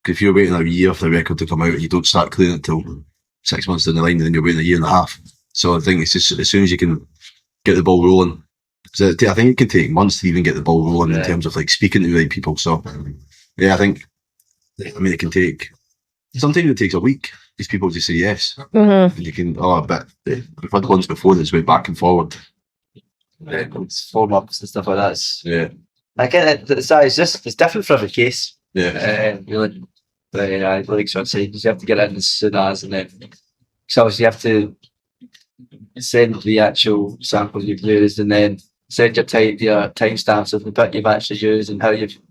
if you're waiting a year for the record to come out and you don't start clearing it till 6 months down the line, then you're waiting a year and a half. So I think it's just as soon as you can get the ball rolling. So I think it can take months to even get the ball rolling in terms of like speaking to the right people. So yeah, I think. I mean, it can take. Sometimes it takes a week. These people just say yes, and you can. But we've had ones before that's went back and forward. It's 4 months and stuff like that. I get it. It's different for every case. Yeah. Really. But like Sean said, you have to get it in as soon as, and then so you have to send the actual samples you've used, and then send your timestamps of the bit you've actually used and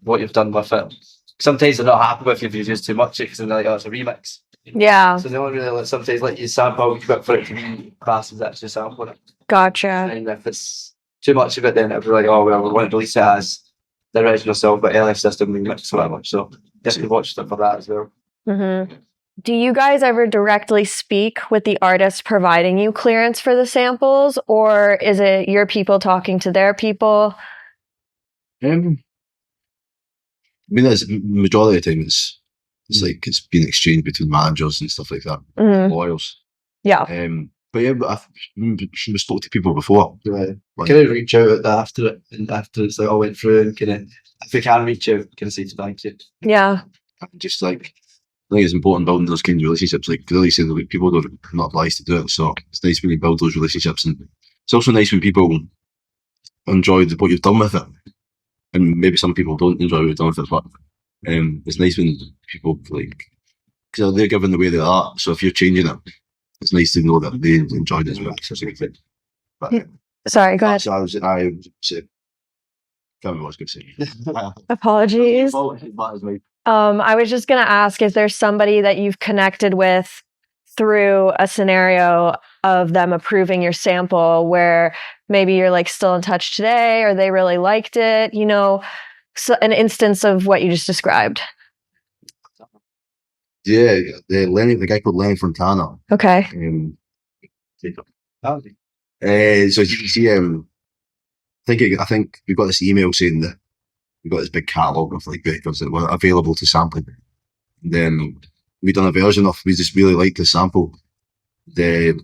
what you've done with it. Sometimes they're not happy with you if you've used too much because they're like, oh, it's a remix. Yeah. So they don't really sometimes let you sample for it to be classed as actually sampling it. Gotcha. And if it's too much of it, then it'll be like, oh, well, we want to release it as the original song, but LF system remix or whatever. So you have to watch stuff for that as well. Do you guys ever directly speak with the artist providing you clearance for the samples, or is it your people talking to their people? I mean, that's majority of the time it's like it's been exchanged between managers and stuff like that, lawyers. Yeah. But yeah, but we spoke to people before. Right. Like, Can I reach out after it and after it's like all went through and can I, if we can reach out, can I say thank you? Yeah. just like, I think it's important building those kind of relationships. Like, really saying that people don't not obliged to do it, so it's nice when you build those relationships, and it's also nice when people enjoy what you've done with it. And maybe some people don't enjoy what you've done with it, but it's nice when people like, because they're giving away their art. So if you're changing it, it's nice to know that they enjoyed it as well. But Sorry, go ahead. so I was can't remember what I was going to say. Apologies. That is my I was just going to ask, is there somebody that you've connected with through a scenario of them approving your sample where maybe you're like still in touch today or they really liked it, you know, so an instance of what you just described? Yeah, the guy called Lenny Fontana. Okay. So I think we got this email saying that we got this big catalogue of like records that were available to sampling. And then we done a version of. We just really liked the sample. We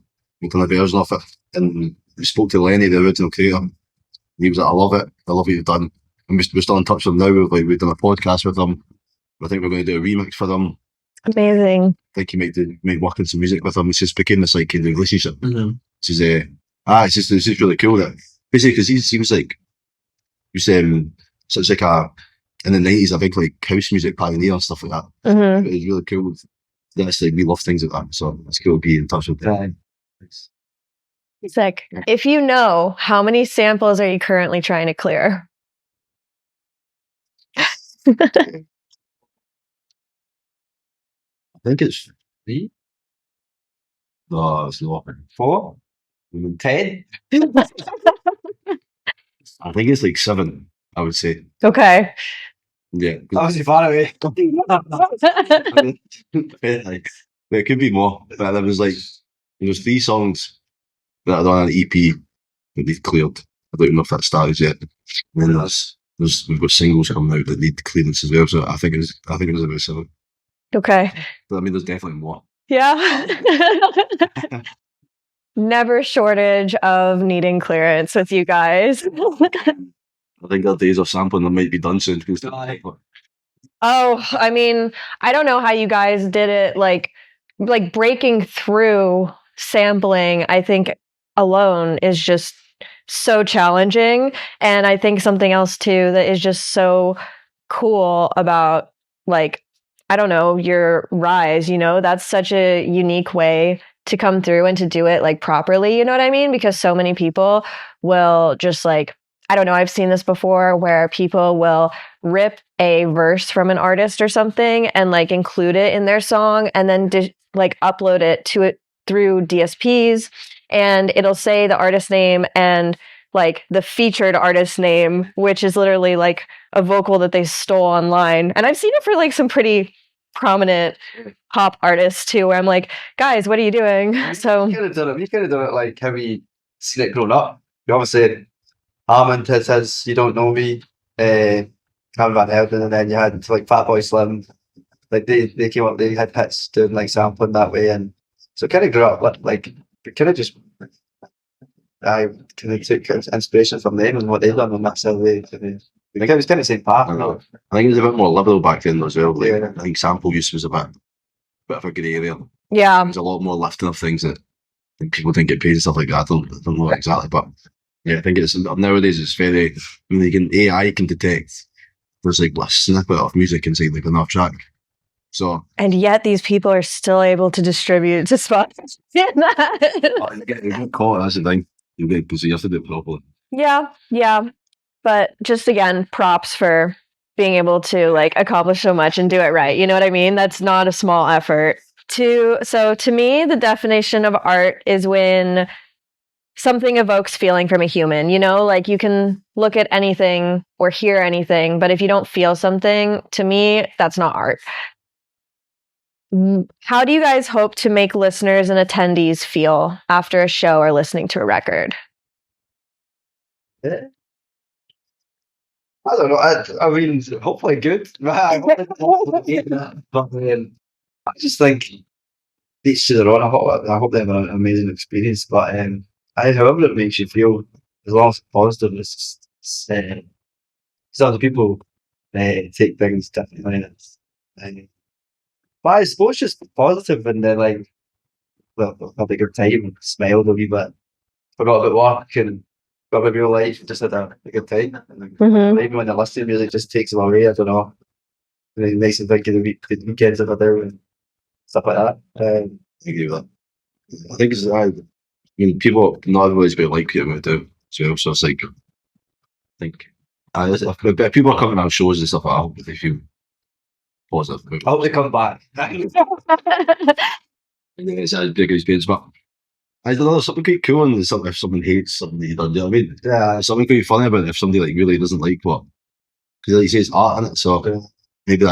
done a version of it, and we spoke to Lenny, the original creator. He was like, "I love it. I love what you've done." And we're still in touch with him now. We've done a podcast with him. I think we're going to do a remix for them. Amazing. I think he might work on some music with him. It's just became this like kind of relationship. Mm-hmm. It's just really cool that basically because he seems like such like in the 90s a big like house music pioneer and stuff like that. Mm-hmm. It's really cool. That's like we love things like that, so it's cool to be in touch with them. Sick. If you know, how many samples are you currently trying to clear? I think it's 3. No, it's not. 4? 10? I think it's like 7. I would say. Okay. Yeah. Obviously far away. I mean, it could be more, but there was 3 songs that are on an EP that they've cleared. I don't know if that started yet. And then we've got singles coming out that need clearance as well. So I think it was about 7. Okay. But I mean, there's definitely more. Yeah. Never shortage of needing clearance with you guys. I think our days of sampling them might be done soon. Oh, I mean, I don't know how you guys did it. Like breaking through sampling, I think alone is just so challenging. And I think something else too that is just so cool about like, I don't know, your rise, you know, that's such a unique way to come through and to do it like properly, you know what I mean? Because so many people will just like, I don't know, I've seen this before where people will rip a verse from an artist or something and like include it in their song and then like upload it to it through DSPs, and it'll say the artist name and like the featured artist name, which is literally like a vocal that they stole online. And I've seen it for like some pretty prominent pop artists too, where I'm like, guys, what are you doing? So you could have done it like how we seen it growing up. You obviously Armand has You Don't Know Me, Cameron Van Helden, and then you had like Fatboy Slim. Like they came up, they had hits doing like sampling that way, and so kind of grew up like kind of just I kind of took inspiration from them and what they've done, and that's how they like it was kind of the same path. I think it was a bit more liberal back then as well. Like, Yeah. I think sample use was a bit of a grey area. yeah. There's a lot more lifting of things that people didn't get paid and stuff like that. I don't know exactly, but yeah, I think it's nowadays it's very. I mean, AI can detect there's like a snippet of music inside like another track. So And yet these people are still able to distribute to Spotify. you get caught. That's the thing. Because you have to do it properly. Yeah. But just again, props for being able to like accomplish so much and do it right. You know what I mean? That's not a small effort. So to me, the definition of art is when something evokes feeling from a human, you know, like you can look at anything or hear anything, but if you don't feel something, to me, that's not art. How do you guys hope to make listeners and attendees feel after a show or listening to a record? I don't know. I mean, hopefully good. But I just think each to their own. I hope they have an amazing experience. But however it makes you feel, as long as it's positive, some people take things differently. But I suppose just positive and then like, well, have a good time and smiled a wee bit. Forgot about work and got my real life. Just had a good time. And even when the listening music just takes them away, I don't know. And it makes them think of the weekends that are there and stuff like that. I agree with that. I think it's, I mean, people, not everybody's going to like what we do as well. So it's like, I think, if people are coming on shows and stuff like that, I hope they feel positive. I hope they come back. I think it's a big experience, but I don't know, there's something quite cool and if someone hates something that you done, you know what I mean? Yeah. There's something quite funny about it if somebody like really doesn't like what, because like you say, it's art in it, so Yeah. maybe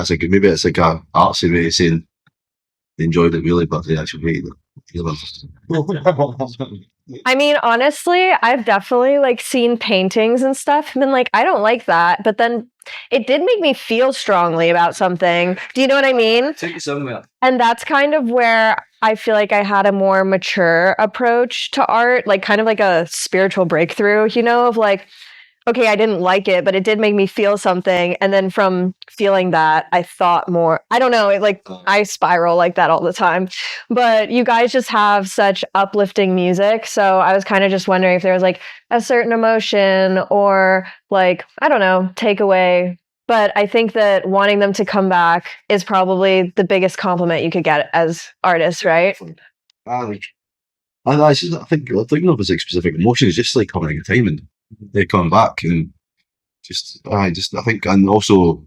it's like a artsy way of saying they enjoyed it really, but they actually hated it. I mean, honestly, I've definitely like seen paintings and stuff and been like, I don't like that. But then it did make me feel strongly about something. Do you know what I mean? Take you somewhere. And that's kind of where I feel like I had a more mature approach to art, like kind of like a spiritual breakthrough, you know, of like, okay, I didn't like it, but it did make me feel something. And then from feeling that, I thought more. I don't know, I spiral like that all the time. But you guys just have such uplifting music. So I was kind of just wondering if there was like a certain emotion or like, I don't know, takeaway. But I think that wanting them to come back is probably the biggest compliment you could get as artists, right? I think of as like specific emotions, just like having a good time and they come back and I think, and also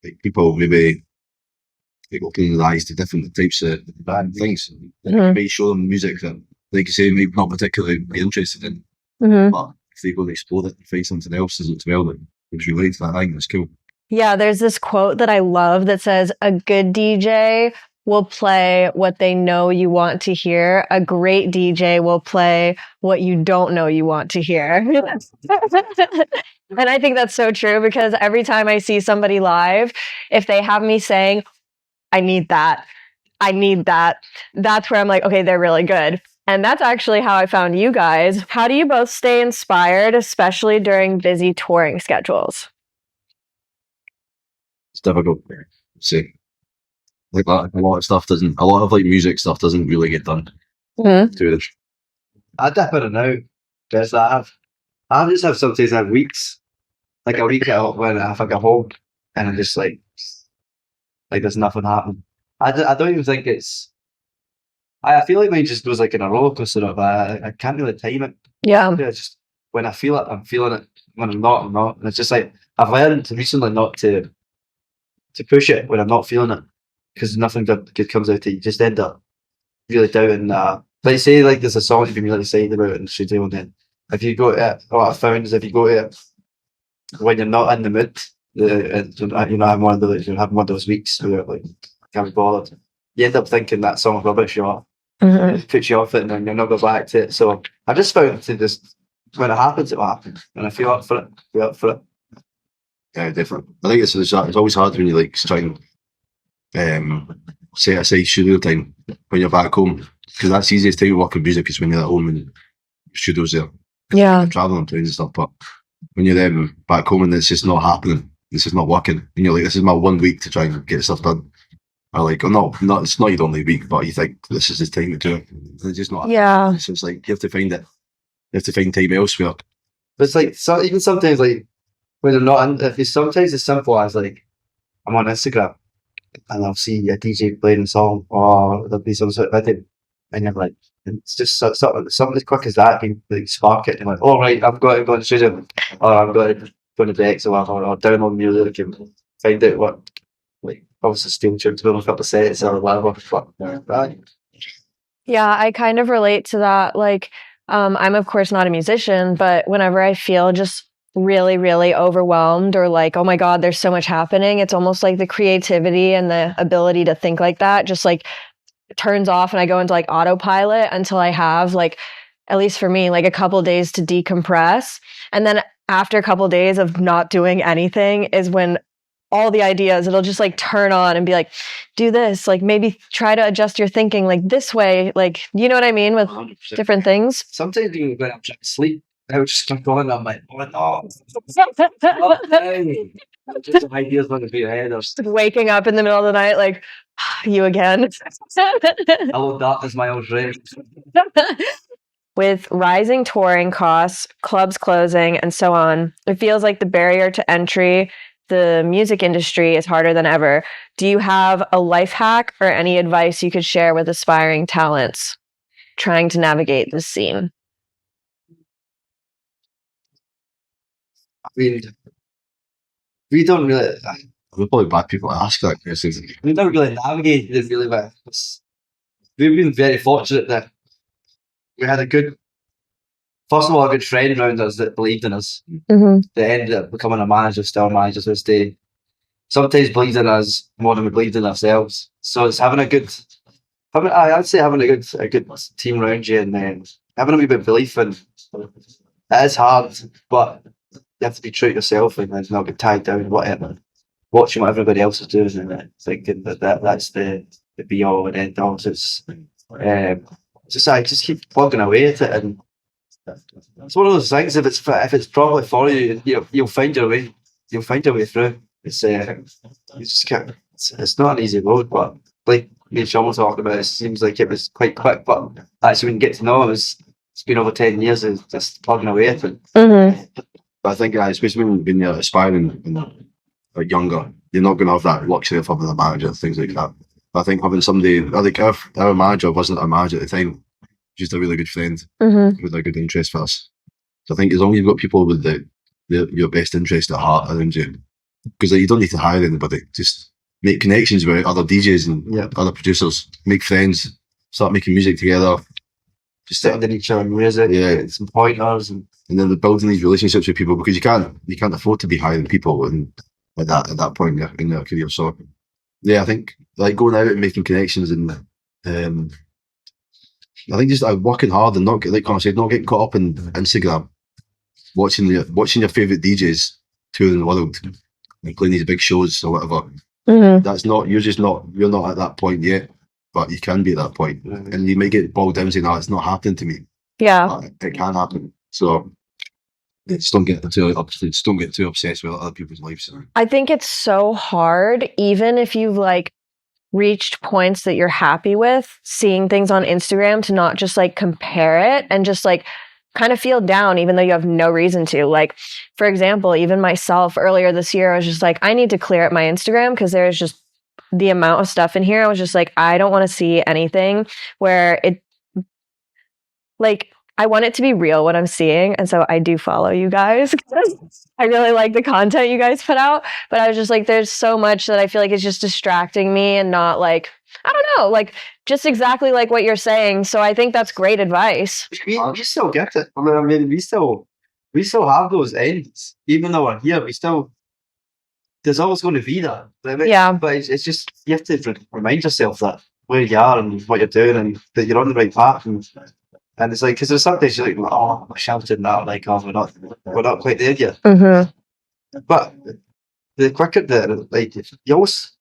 like people maybe like opening their eyes to different types of bad things. Maybe show them music that, like you say, maybe not particularly be interested in, but if they go and explore it and find something else as well that gives you relate to that, I think that's cool. Yeah, there's this quote that I love that says, a good DJ will play what they know you want to hear. A great DJ will play what you don't know you want to hear. And I think that's so true because every time I see somebody live, if they have me saying, I need that, that's where I'm like, okay, they're really good. And that's actually how I found you guys. How do you both stay inspired, especially during busy touring schedules? It's difficult to say. Like that, a lot of like music stuff doesn't really get done. Through this. I dip in and out. Because I just have sometimes I have weeks. Like a week out when if I get home and I'm just like there's nothing happening. I don't even think it's. I feel like mine just goes like in a roller coaster of I can't really time it. Yeah. Just when I feel it, I'm feeling it. When I'm not, I'm not. And it's just like I've learned recently not to push it when I'm not feeling it because nothing good comes out of it. You just end up really doubting. Like say like there's a song you've been really excited about in the studio, and then if you go to it, what I found is if you go to it when you're not in the mood, I'm one of those. You're having one of those weeks where like can't be bothered. You end up thinking that song's rubbish, or it puts you off it, and then you'll not go back to it. So I just found to just when it happens, it will happen, and I feel up for it. Feel up for it. Yeah, definitely. I think it's always hard when you like try and set aside studio time when you're back home because that's the easiest time to work with music is when you're at home and your studio's there. Yeah. Traveling towns and stuff, but when you're back home and it's just not happening, it's just not working, and you're like, this is my 1 week to try and get stuff done. Or like, oh no, it's not your only week, but you think this is the time to do it. And it's just not. Yeah. So it's like you have to find it. You have to find time elsewhere. But it's like even sometimes like when I'm not in, if it's sometimes it's simple as like I'm on Instagram and I'll see a DJ playing a song or there'll be some sort of video and you're like, it's just something as quick as that can like spark it and like, oh right, I've got to go to the studio or I've got to go to Dex or download music and find out what like obviously steel tunes to a couple of sets or whatever. Right. Yeah, I kind of relate to that. Like, I'm of course not a musician, but whenever I feel just really, really overwhelmed or like, oh my God, there's so much happening, it's almost like the creativity and the ability to think like that just like turns off and I go into like autopilot until I have like, at least for me, like a couple days to decompress. And then after a couple days of not doing anything is when all the ideas. It'll just like turn on and be like, do this, like maybe try to adjust your thinking like this way, like, you know what I mean, with 100%. different things. Sometimes even when I'm trying to sleep, I would just click on and I'm like, oh no, not now. Just ideas going to be ahead of. Waking up in the middle of the night like, you again. Hello, that is my old friend. With rising touring costs, clubs closing, and so on, it feels like the barrier to entry, the music industry, is harder than ever. Do you have a life hack or any advice you could share with aspiring talents trying to navigate this scene? I mean, we don't really, We're probably bad people to ask that question. we don't really navigate it really well. We've been very fortunate that we had first of all, a good friend around us that believed in us. Mm-hmm. That ended up becoming a manager, still a manager to this day. Sometimes believed in us more than we believed in ourselves. So it's I'd say having a good team around you and having a wee bit of belief in it is hard, but you have to be true to yourself and not get tied down whatever, watching what everybody else is doing and thinking that's the be all and end all. So it's just keep plugging away at it, and it's one of those things. If it's probably for you, you'll find your way. You'll find your way through. It's you just can't. It's not an easy road, but like me and Sean were talking about, it seems like it was quite quick. But actually, when you get to know him, it's been over 10 years of just plugging away at it. Mm-hmm. But I think, especially when you're aspiring and younger, you're not going to have that luxury of having a manager, things like that. But I think having somebody, like if our manager wasn't a manager at the time, just a really good friend with a good interest for us. So I think as long as you've got people with your best interest at heart around you, because you don't need to hire anybody, just make connections with other DJs and other producers, make friends, start making music together. Just sending each other music, some pointers, and then building these relationships with people, because you can't afford to be hiring people at that point in their career. So yeah, I think like going out and making connections and I think just working hard and not like Connor said, not getting caught up in Instagram, watching your favourite DJs touring the world and playing these big shows or whatever. That's not you're not at that point yet, but you can be at that point. And you may get bogged down saying, "No, it's not happening to me." Yeah, but it can happen. So just don't get too obsessed with other people's lives. I think it's so hard, even if you've like reached points that you're happy with, seeing things on Instagram, to not just like compare it and just like kind of feel down, even though you have no reason to. Like, for example, even myself earlier this year, I was just like, I need to clear up my Instagram because there's just the amount of stuff in here. I was just like, I don't want to see anything where it, like, I want it to be real what I'm seeing. And so I do follow you guys. I really like the content you guys put out. But I was just like, there's so much that I feel like it's just distracting me and not like, I don't know, like just exactly like what you're saying. So I think that's great advice. We still get it. I mean, we still have those ends. Even though we're here, there's always going to be that. Yeah. But it's just, you have to remind yourself that where you are and what you're doing and that you're on the right path. And it's like, because there's some days you're like, oh, we're shouting now, like, oh, we're not quite there yet. But the quicker like, you always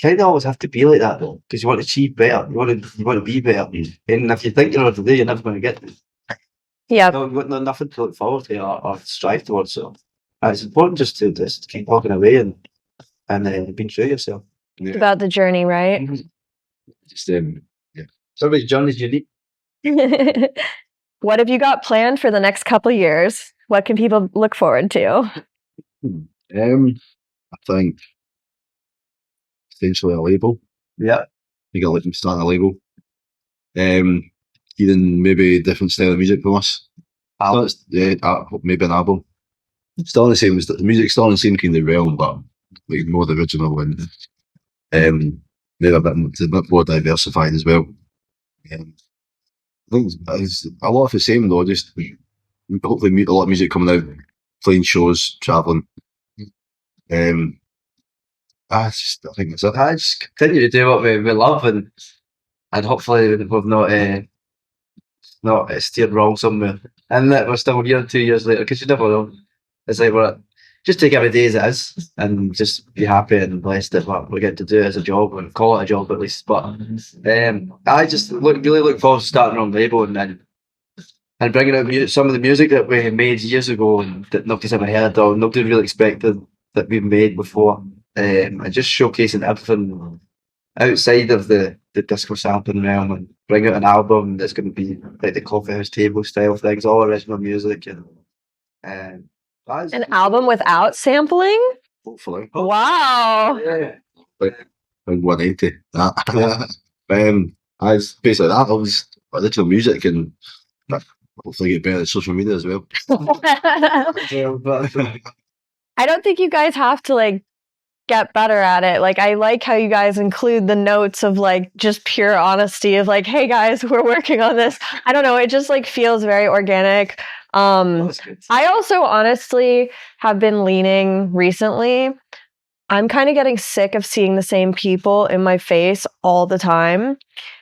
kind of always have to be like that though, because you want to achieve better, you want to be better. And if you think you're over there, you're never going to get there. Yeah. You've got nothing to look forward to or strive towards. So it's important just to keep walking away and being true to yourself. It's about the journey, right? Just yeah. So everybody's journey is unique. What have you got planned for the next couple of years? What can people look forward to? I think potentially a label. Yeah. I think I'll let them start a label. Even maybe a different style of music from us. Maybe an album. Still the same. The music's still in the same kind of realm, but like more the original and maybe a bit more diversified as well. I think it's a lot of the same though. Just hopefully meet a lot of music coming out, playing shows, traveling. I think that's it. I just continue to do what we love and hopefully we've not steered wrong somewhere, and that we're still here 2 years later, because you never know. It's like just take every day as it is and just be happy and blessed that what we get to do as a job and call it a job at least. But I just really look forward to starting on label and bringing out some of the music that we made years ago and that nobody's ever heard or nobody really expected that we've made before. And just showcasing everything outside of the disco sampling realm and bring out an album that's going to be like the coffee house table style things, all original music and An album without sampling? Hopefully. Wow. yeah. Like 180. That. I was basically that. I was original music and hopefully get better at social media as well. I don't think you guys have to like get better at it. Like, I like how you guys include the notes of like just pure honesty of like, hey guys, we're working on this. I don't know. It just like feels very organic. I also honestly have been leaning recently. I'm kind of getting sick of seeing the same people in my face all the time.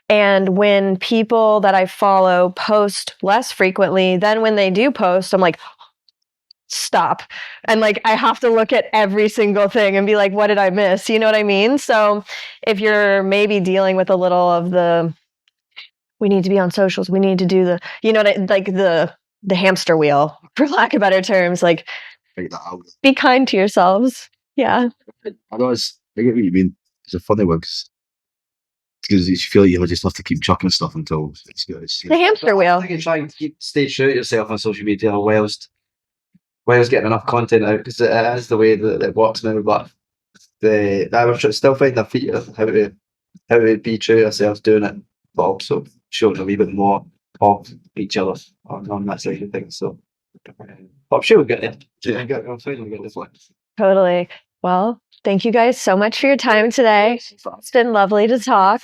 And when people that I follow post less frequently, then when they do post, I'm like, stop. And like, I have to look at every single thing and be like, what did I miss? You know what I mean? So if you're maybe dealing with a little of the, we need to be on socials, we need to do the, you know, like the hamster wheel, for lack of better terms, like be kind to yourselves. Yeah. I know I get what you mean. It's a funny one because you feel like you just have to keep chucking stuff until it's good. The hamster wheel. I think you try and stay true to yourself on social media whilst getting enough content out because it is the way that it works now. But I was still finding a feat of how to be true to ourselves doing it, but also showing a wee bit more of each other on that side of things. So, but I'm sure we'll get there. Yeah. I'm sure we'll get this one. Totally. Well, thank you guys so much for your time today. It's been lovely to talk.